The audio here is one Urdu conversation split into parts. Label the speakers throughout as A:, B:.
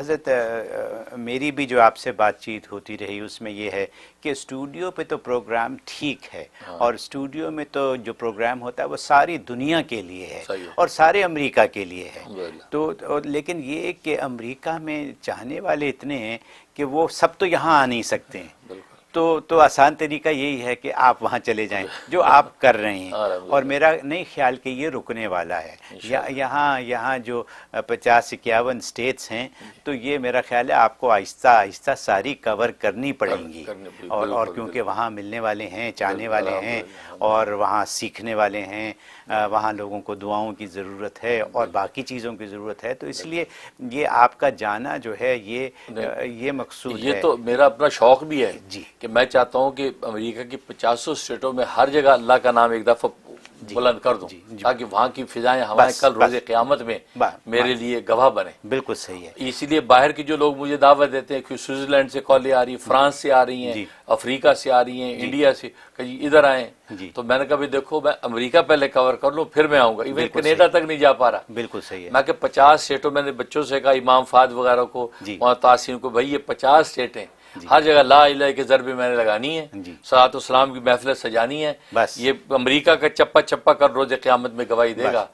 A: حضرت میری بھی جو آپ سے بات چیت ہوتی رہی اس میں یہ ہے کہ اسٹوڈیو پہ تو پروگرام ٹھیک ہے، اور اسٹوڈیو میں تو جو پروگرام ہوتا ہے وہ ساری دنیا کے لیے ہے اور سارے امریکہ کے لیے ہے، تو لیکن یہ کہ امریکہ میں چاہنے والے اتنے ہیں کہ وہ سب تو یہاں آ نہیں سکتے ہیں، تو آسان طریقہ یہی ہے کہ آپ وہاں چلے جائیں جو آپ کر رہے ہیں، اور میرا نہیں خیال کہ یہ رکنے والا ہے۔ یہاں جو 50-51 اسٹیٹس ہیں تو یہ میرا خیال ہے آپ کو آہستہ آہستہ ساری کور کرنی پڑیں گی، اور کیونکہ وہاں ملنے والے ہیں، چاہنے والے ہیں، اور وہاں سیکھنے والے ہیں، وہاں لوگوں کو دعاؤں کی ضرورت ہے اور باقی چیزوں کی ضرورت ہے، تو اس لیے یہ آپ کا جانا جو ہے یہ مقصود ہے۔
B: یہ تو میرا اپنا شوق بھی ہے کہ میں چاہتا ہوں کہ امریکہ کی 50 اسٹیٹوں میں ہر جگہ اللہ کا نام ایک دفعہ بلند کر دوں، تاکہ وہاں کی فضائیں ہمارے کل روز قیامت میں میرے لیے گواہ بنے۔
A: بالکل صحیح ہے۔
B: اسی لیے باہر کے جو لوگ مجھے دعوت دیتے ہیں کہ سوئٹزرلینڈ سے کالیں آ رہی ہیں، فرانس سے آ رہی ہیں، افریقہ سے آ رہی ہیں، انڈیا سے، کہ ادھر آئیں، تو میں نے کہا دیکھو میں امریکہ پہلے کور کر لوں پھر میں آؤں گا، ایون کینیڈا تک نہیں جا پا رہا۔
A: بالکل صحیح ہے۔
B: میں کہ 50 اسٹیٹوں میں نے بچوں سے کہا، امام فہد وغیرہ کو، وہاں تاسین کو، بھائی یہ 50 اسٹیٹیں ہر جگہ لا الہ کے ضربے میں نے لگانی ہے، صلاۃ والسلام کی محفلیں سجانی ہے، یہ امریکہ کا چپا چپا کر روز قیامت میں گواہی دے گا۔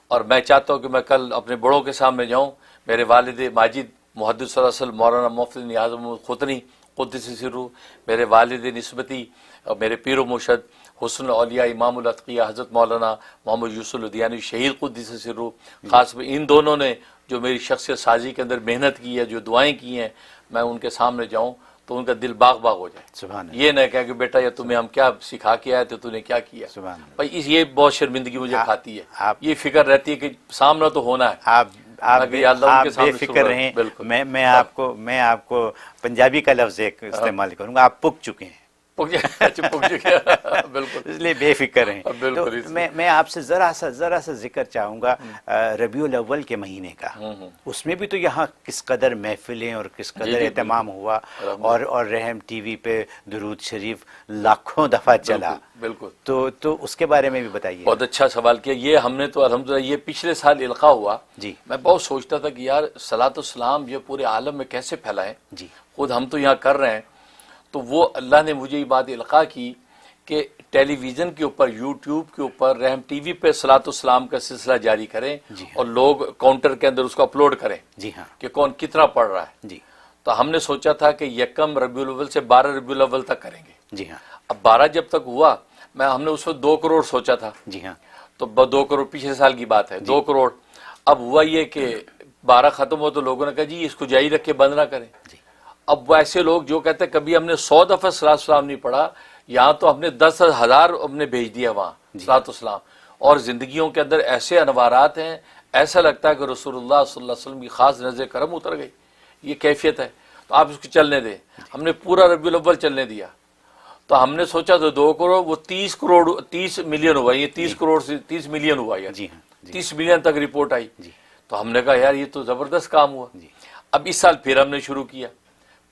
B: اور میں چاہتا ہوں کہ میں کل اپنے بڑوں کے سامنے جاؤں، میرے والد ماجد محدث صلی اللہ علیہ وسلم مولانا مفتی نیاز محمد قطنی قدس سرہ، میرے والد نسبتی اور میرے پیر و مرشد حسن الاولیاء امام الاتقیاء حضرت مولانا محمد یوسف الدیانی شہید قدس سرہ، خاص ان دونوں نے جو میری شخصیت سازی کے اندر محنت کی ہے، جو دعائیں کی ہیں، میں ان کے سامنے جاؤں تو ان کا دل باغ باغ ہو جائے۔
A: سبحان اللہ۔
B: یہ نہ کہا کہ بیٹا یہ تمہیں ہم کیا سکھا کے آئے تو تو نے کیا کیا۔
A: سبحان اللہ۔
B: بھائی یہ بہت شرمندگی مجھے کھاتی ہے، یہ فکر رہتی ہے کہ سامنا تو ہونا ہے۔
A: آپ بے فکر رہیں۔ میں آپ کو پنجابی کا لفظ ایک استعمال کروں گا، آپ پک چکے ہیں،
B: بالکل،
A: اس لیے بے فکر ہیں۔ تو میں آپ سے ذرا سا ذکر چاہوں گا ربیع الاول کے مہینے کا، اس میں بھی تو یہاں کس قدر محفلیں اور کس قدر اہتمام ہوا، اور رحم ٹی وی پہ درود شریف لاکھوں دفعہ چلا،
B: بالکل،
A: تو اس کے بارے میں بھی بتائیے۔
B: بہت اچھا سوال کیا۔ یہ ہم نے تو الحمدللہ یہ پچھلے سال القاء ہوا، میں بہت سوچتا تھا کہ یار صلاۃ والسلام یہ پورے عالم میں کیسے پھیلائیں، خود ہم تو یہاں کر رہے ہیں، تو وہ اللہ نے مجھے یہ بات القاء کی کہ ٹیلی ویژن کے اوپر، یوٹیوب کے اوپر، رحم ٹی وی پہ صلاۃ والسلام کا سلسلہ جاری کریں، اور لوگ کاؤنٹر کے اندر اس کو اپلوڈ کریں کہ کون کتنا پڑھ رہا ہے۔ تو ہم نے سوچا تھا کہ 1 ربیع الاول سے 12 ربیع الاول تک کریں گے۔ اب 12 جب تک ہوا، ہم نے اس وقت 2 کروڑ سوچا تھا، تو 2 کروڑ پچھلے سال کی بات ہے، 2 کروڑ۔ اب ہوا یہ کہ 12 ختم ہو تو لوگوں نے کہا جی اس کو جاری رکھ کے بند نہ کریں۔ اب وہ ایسے لوگ جو کہتے ہیں کبھی ہم نے 100 دفعہ صلاۃ والسلام نہیں پڑھا، یہاں تو ہم نے 10,000 ہم نے بھیج دیا وہاں صلاۃ والسلام، اور زندگیوں کے اندر ایسے انوارات ہیں، ایسا لگتا ہے کہ رسول اللہ صلی اللہ علیہ وسلم کی خاص نظر کرم اتر گئی، یہ کیفیت ہے۔ تو آپ اس کو چلنے دیں، ہم نے پورا ربیع الاول چلنے دیا، تو ہم نے سوچا تو 2 کروڑ، وہ 30 ملین ہوا، یہ 30 کروڑ سے 30 ملین ہوا، یار 30 ملین تک رپورٹ آئی۔ تو ہم نے کہا یار یہ تو زبردست کام ہوا۔ اب اس سال پھر ہم نے شروع کیا،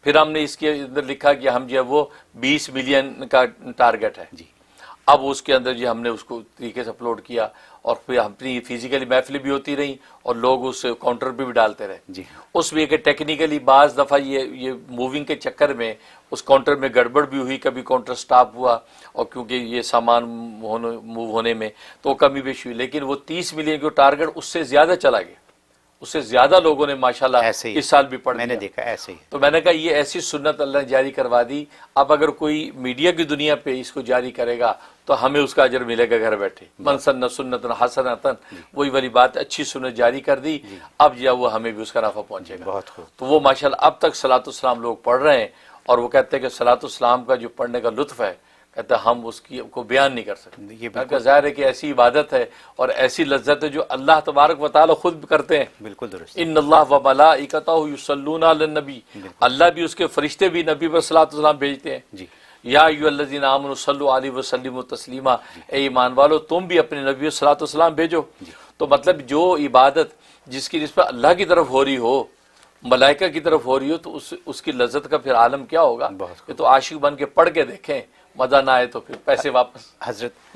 B: پھر ہم نے اس کے اندر لکھا کہ ہم جو ہے وہ 20 ملین کا ٹارگٹ ہے۔ اب اس کے اندر جو ہم نے اس کو طریقے سے اپلوڈ کیا، اور پھر اپنی فزیکلی محفلیں بھی ہوتی رہیں، اور لوگ اس کاؤنٹر پہ بھی ڈالتے رہے۔ اس میں کہ ٹیکنیکلی بعض دفعہ یہ موونگ کے چکر میں اس کاؤنٹر میں گڑبڑ بھی ہوئی، کبھی کاؤنٹر سٹاپ ہوا، اور کیونکہ یہ سامان موو ہونے میں تو کمی بیشی ہوئی، لیکن وہ 30 ملین کا ٹارگٹ اس سے زیادہ چلا گیا، اس سے زیادہ لوگوں نے ماشاءاللہ اس سال بھی پڑھ لیا۔
A: میں نے دیکھا ایسے ہی،
B: تو میں نے کہا یہ ایسی سنت اللہ نے جاری کروا دی، اب اگر کوئی میڈیا کی دنیا پہ اس کو جاری کرے گا تو ہمیں اس کا اجر ملے گا گھر بیٹھے۔ من سن سنت حسنۃ، وہی والی بات، اچھی سنت جاری کر دی، اب جو وہ ہمیں بھی اس کا نفع پہنچے گا۔
A: بہت خوب۔
B: تو وہ ماشاءاللہ اب تک صلاۃ والسلام لوگ پڑھ رہے ہیں، اور وہ کہتے ہیں کہ صلاۃ والسلام کا جو پڑھنے کا لطف ہے، کہتے ہیں ہم اس کو بیان نہیں کر سکتے۔ یہ ظاہر ہے کہ ایسی عبادت ہے اور ایسی لذت ہے جو اللہ تبارک و تعالی خود کرتے ہیں۔
A: بالکل درست۔
B: ان اللہ و ملائکتہ یصلون علی النبی، اللہ بھی اس کے فرشتے بھی نبی پر صلاۃ والسلام بھیجتے ہیں۔ یا ایھا الذین آمنوا صلوا علیہ وسلموا تسلیما، اے ایمان والو تم بھی اپنے نبی پر صلاۃ والسلام بھیجو۔ تو مطلب جو عبادت جس کی نسبت اللہ کی طرف ہو رہی ہو، ملائکہ کی طرف ہو رہی ہو، تو اس کی لذت کا پھر عالم کیا ہوگا؟ یہ تو عاشق بن کے پڑھ کے دیکھیں، مزہ نہ آئے تو پھر پیسے واپس۔
A: حضرت